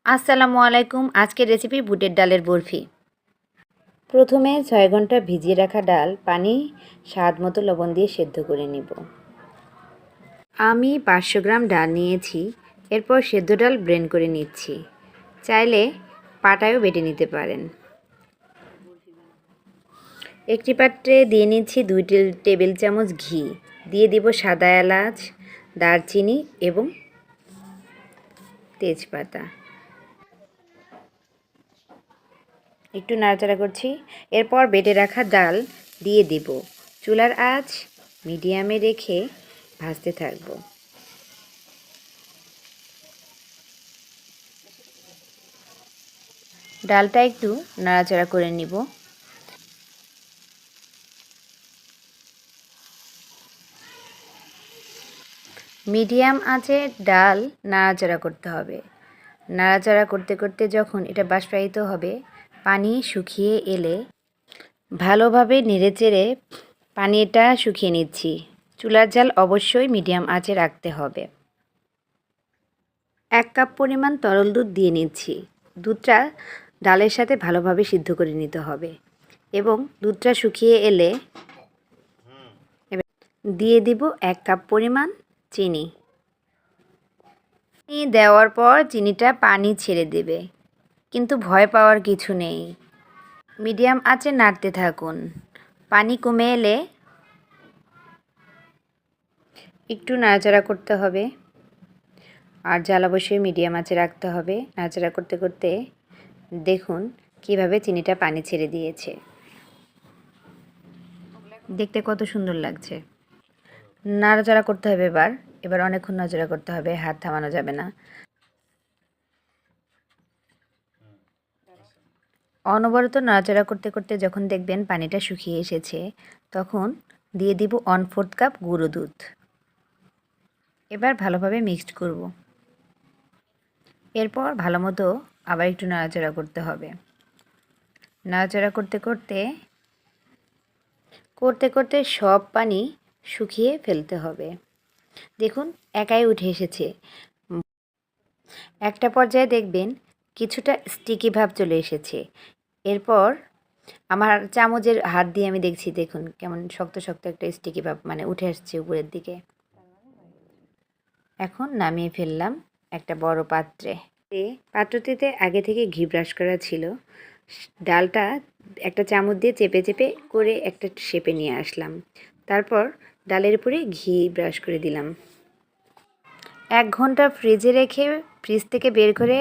আসসালামু আলাইকুম। আজকের রেসিপি বুটের ডালের বরফি। প্রথমে 6 ঘন্টা ভিজিয়ে রাখা ডাল পানি স্বাদ মতো লবণ দিয়ে সেদ্ধ করে নিব। আমি 500 গ্রাম ডাল নিয়েছি। এরপর সেদ্ধ ডাল ব্লেন্ড করে নিচ্ছি। চাইলে পাটায়ও বেটে নিতে পারেন। একটি পাত্রে দিয়ে নিচ্ছি 2 টেবিল চামচ ঘি। দিয়ে দিব সাদা এলাচ, দারচিনি এবং তেজপাতা। একটু নাড়াচাড়া করছি। এরপর বেটে রাখা ডাল দিয়ে দেব। চুলার আঁচ মিডিয়ামে রেখে ভাজতে থাকব। ডালটা একটু নাড়াচাড়া করে নিব। মিডিয়াম আঁচে ডাল নাড়াচাড়া করতে হবে। নাড়াচাড়া করতে করতে যখন এটা বাষ্পায়িত হবে, পানি শুকিয়ে এলে ভালোভাবে নেড়েচেড়ে পানিটা শুকিয়ে নিচ্ছি। চুলার জাল অবশ্যই মিডিয়াম আঁচে রাখতে হবে। 1 কাপ পরিমাণ তরল দুধ দিয়ে নিচ্ছি। দুধটা ডালের সাথে ভালোভাবে সিদ্ধ করে নিতে হবে এবং দুধটা শুকিয়ে এলে দিয়ে দিব 1 কাপ পরিমাণ চিনি। চিনি দেওয়ার পর চিনিটা পানি ছেড়ে দেবে, কিন্তু ভয় পাওয়ার কিছু নেই। মিডিয়াম আঁচে নাড়তে থাকুন। পানি কমে এলে একটু নাড়াচাড়া করতে হবে, আর জ্বালা অবশ্যই মিডিয়াম আঁচে রাখতে হবে। নাড়াচাড়া করতে করতে দেখুন কিভাবে চিনিটা পানি ছেড়ে দিয়েছে। দেখতে কত সুন্দর লাগছে। নাড়াচাড়া করতে হবে এবার অনেকক্ষণ নাড়াচাড়া করতে হবে, হাত থামানো যাবে না। অনবরত নাড়াচাড়া করতে করতে যখন দেখবেন পানিটা শুকিয়ে এসেছে, তখন দিয়ে দিব 1/4 কাপ গুঁড়ো দুধ। এবার ভালোভাবে মিক্সড করব। এরপর ভালো মতো আবার একটু নাড়াচাড়া করতে হবে। নাড়াচাড়া করতে করতে করতে করতে সব পানি শুকিয়ে ফেলতে হবে। দেখুন একাই উঠে এসেছে। একটা পর্যায়ে দেখবেন কিছুটা স্টিকি ভাব চলে এসেছে। এরপর আমার চামচের হাত দিয়ে আমি দেখছি, দেখুন কেমন শক্ত শক্ত একটা স্টিকি ভাব মানে উঠে আসছে উপরের দিকে। এখন নামিয়ে ফেললাম একটা বড় পাত্রে। পাত্রটিতে আগে থেকে ঘি ব্রাশ করা ছিল। ডালটা একটা চামচ দিয়ে চেপে চেপে করে একটা শেপে নিয়ে আসলাম। তারপর ডালের উপরে ঘি ব্রাশ করে দিলাম। 1 ঘন্টা ফ্রিজে রেখে ফ্রিজ থেকে বের করে